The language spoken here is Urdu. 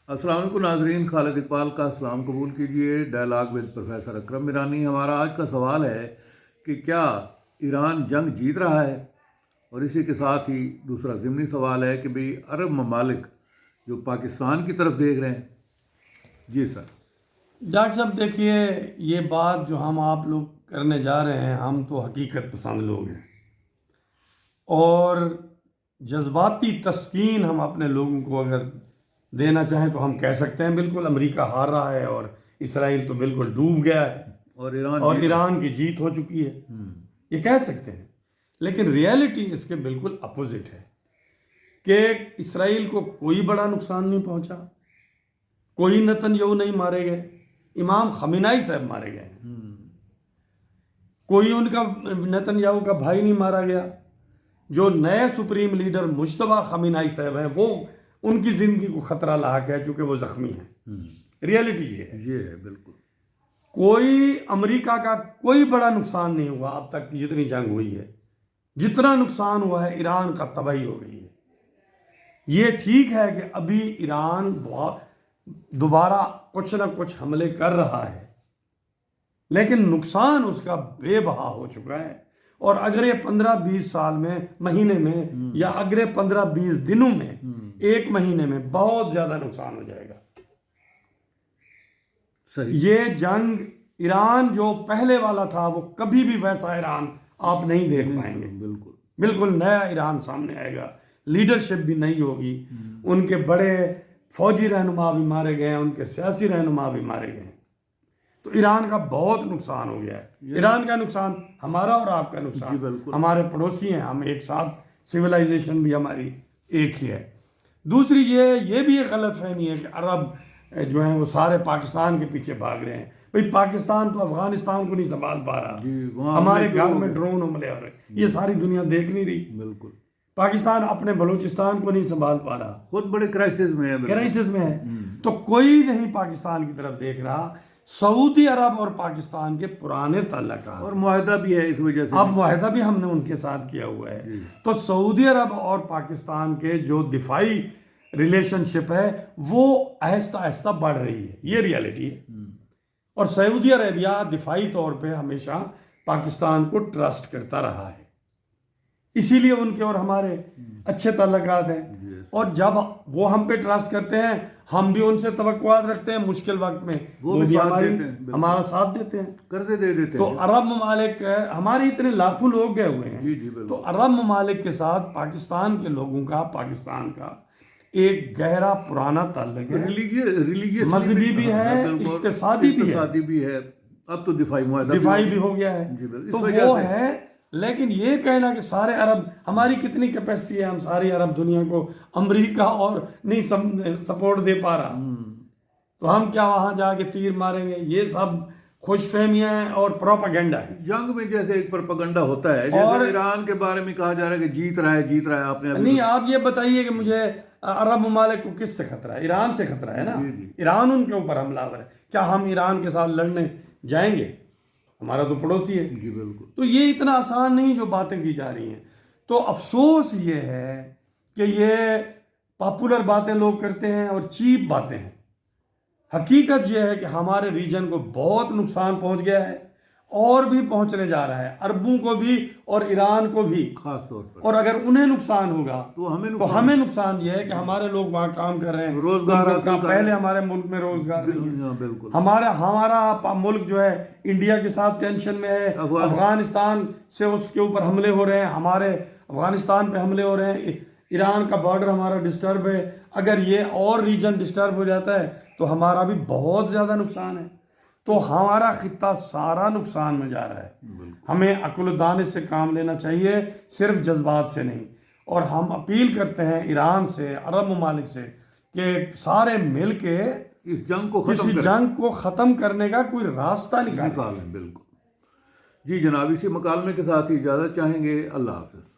السلام علیکم ناظرین، خالد اقبال کا سلام قبول کیجیے۔ ڈائلاگ ود پروفیسر اکرم میرانی۔ ہمارا آج کا سوال ہے کہ کیا ایران جنگ جیت رہا ہے؟ اور اسی کے ساتھ ہی دوسرا ضمنی سوال ہے کہ بھئی عرب ممالک جو پاکستان کی طرف دیکھ رہے ہیں۔ جی سر۔ ڈاکٹر صاحب دیکھیے، یہ بات جو ہم آپ لوگ کرنے جا رہے ہیں، ہم تو حقیقت پسند لوگ ہیں اور جذباتی تسکین ہم اپنے لوگوں کو اگر دینا چاہیں تو ہم کہہ سکتے ہیں بالکل امریکہ ہار رہا ہے اور اسرائیل تو بالکل ڈوب گیا ہے اور ایران کی جیت ہو چکی ہے، یہ کہہ سکتے ہیں۔ لیکن ریئلٹی اس کے بالکل اپوزٹ ہے کہ اسرائیل کو کوئی بڑا نقصان نہیں پہنچا، کوئی نتن یاہو نہیں مارے گئے، امام خمینائی صاحب مارے گئے، کوئی ان کا نتن یاہو کا بھائی نہیں مارا گیا۔ جو نئے سپریم لیڈر مجتبیٰ خمینائی صاحب ہیں، وہ ان کی زندگی کو خطرہ لاحق ہے چونکہ وہ زخمی ہیں۔ ریئلٹی یہ ہے بالکل۔ کوئی امریکہ کا کوئی بڑا نقصان نہیں ہوا اب تک جتنی جنگ ہوئی ہے۔ جتنا نقصان ہوا ہے ایران کا تباہی ہو گئی ہے۔ یہ ٹھیک ہے کہ ابھی ایران دوبارہ کچھ نہ کچھ حملے کر رہا ہے، لیکن نقصان اس کا بے بہا ہو چکا ہے، اور اگلے 15-20 سال میں، مہینے میں، یا اگلے 15-20 دنوں میں، ایک مہینے میں بہت زیادہ نقصان ہو جائے گا۔ یہ جنگ ایران جو پہلے والا تھا وہ کبھی بھی ویسا ایران آپ نہیں دیکھ پائیں گے۔ بالکل نیا ایران سامنے آئے گا، لیڈرشپ بھی نہیں ہوگی، ان کے بڑے فوجی رہنما بھی مارے گئے ہیں، ان کے سیاسی رہنما بھی مارے گئے ہیں۔ تو ایران کا بہت نقصان ہو گیا ہے۔ ایران کا نقصان ہمارا اور آپ کا نقصان، ہمارے پڑوسی ہیں، ہم ایک ساتھ، سویلائزیشن بھی ہماری ایک ہی ہے۔ دوسری یہ بھی ایک غلط فہمی ہے کہ عرب جو ہیں وہ سارے پاکستان کے پیچھے بھاگ رہے ہیں۔ بھئی پاکستان تو افغانستان کو نہیں سنبھال پا رہا، ہمارے گھر میں ڈرون حملے ہو رہے ہیں، یہ ساری دنیا دیکھ نہیں رہی۔ بالکل۔ پاکستان اپنے بلوچستان کو نہیں سنبھال پا رہا، خود بڑے کرائسس میں ہے۔ تو کوئی نہیں پاکستان کی طرف دیکھ رہا۔ سعودی عرب اور پاکستان کے پرانے تعلقات اور معاہدہ بھی ہے اس وجہ سے، اب معاہدہ بھی ہم نے ان کے ساتھ کیا ہوا ہے۔ تو سعودی عرب اور پاکستان کے جو دفاعی ریلیشن شپ ہے وہ آہستہ آہستہ بڑھ رہی ہے، یہ ریئلٹی ہے۔ اور سعودی عربیہ دفاعی طور پہ ہمیشہ پاکستان کو ٹرسٹ کرتا رہا ہے، اسی لیے ان کے اور ہمارے اچھے تعلقات ہیں۔ اور جب وہ ہم پہ ٹرسٹ کرتے ہیں، ہم بھی ان سے توقعات رکھتے ہیں، مشکل وقت میں وہ بھی ہمارا ساتھ دیتے ہیں، قرضے دے دیتے ہیں۔ تو عرب ممالک، ہمارے اتنے لاکھوں لوگ گئے ہوئے ہیں، تو عرب ممالک کے ساتھ پاکستان کے لوگوں کا، پاکستان کا ایک گہرا پرانا تعلق ہے، مذہبی بھی ہے، اقتصادی بھی ہے، اب تو دفاعی بھی ہو گیا ہے۔ تو وہ ہے، لیکن یہ کہنا کہ سارے عرب، ہماری کتنی کیپیسٹی ہے، ہم ساری عرب دنیا کو امریکہ اور نہیں سپورٹ دے پا رہا، تو ہم کیا وہاں جا کے تیر ماریں گے؟ یہ سب خوش فہمیاں ہیں اور پروپیگنڈا ہے۔ جنگ میں جیسے ایک پروپیگنڈا ہوتا ہے، جیسے ایران کے بارے میں کہا جا رہا ہے کہ جیت رہا ہے، آپ نے نہیں، آپ یہ بتائیے کہ مجھے عرب ممالک کو کس سے خطرہ ہے؟ ایران سے خطرہ ہے نا، ایران ان کے اوپر حملہ آور ہے۔ کیا ہم ایران کے ساتھ لڑنے جائیں گے؟ ہمارا تو پڑوسی ہے۔ جی بالکل۔ تو یہ اتنا آسان نہیں جو باتیں کی جا رہی ہیں۔ تو افسوس یہ ہے کہ یہ پاپولر باتیں لوگ کرتے ہیں اور چیپ باتیں ہیں۔ حقیقت یہ ہے کہ ہمارے ریجن کو بہت نقصان پہنچ گیا ہے اور بھی پہنچنے جا رہا ہے، عربوں کو بھی اور ایران کو بھی خاص طور پر۔ اور اگر انہیں نقصان ہوگا تو ہمیں نقصان یہ ہے کہ ہمارے لوگ وہاں کام کر رہے ہیں، روزگار پہلے ہمارے ملک میں روزگار نہیں ہے۔ ہمارا ملک جو ہے انڈیا کے ساتھ ٹینشن میں ہے، افغانستان سے اس کے اوپر حملے ہو رہے ہیں، ہمارے افغانستان پہ حملے ہو رہے ہیں، ایران کا بارڈر ہمارا ڈسٹرب ہے۔ اگر یہ اور ریجن ڈسٹرب ہو جاتا ہے تو ہمارا بھی بہت زیادہ نقصان ہے۔ تو ہمارا خطہ سارا نقصان میں جا رہا ہے۔ ہمیں عقل و دانش سے کام لینا چاہیے، صرف جذبات سے نہیں۔ اور ہم اپیل کرتے ہیں ایران سے، عرب ممالک سے، کہ سارے مل کے اس جنگ کو ختم کرنے کا کوئی راستہ نکالیں۔ بالکل۔ جی جناب، اسی مکالمے کے ساتھ ہی اجازت چاہیں گے۔ اللہ حافظ۔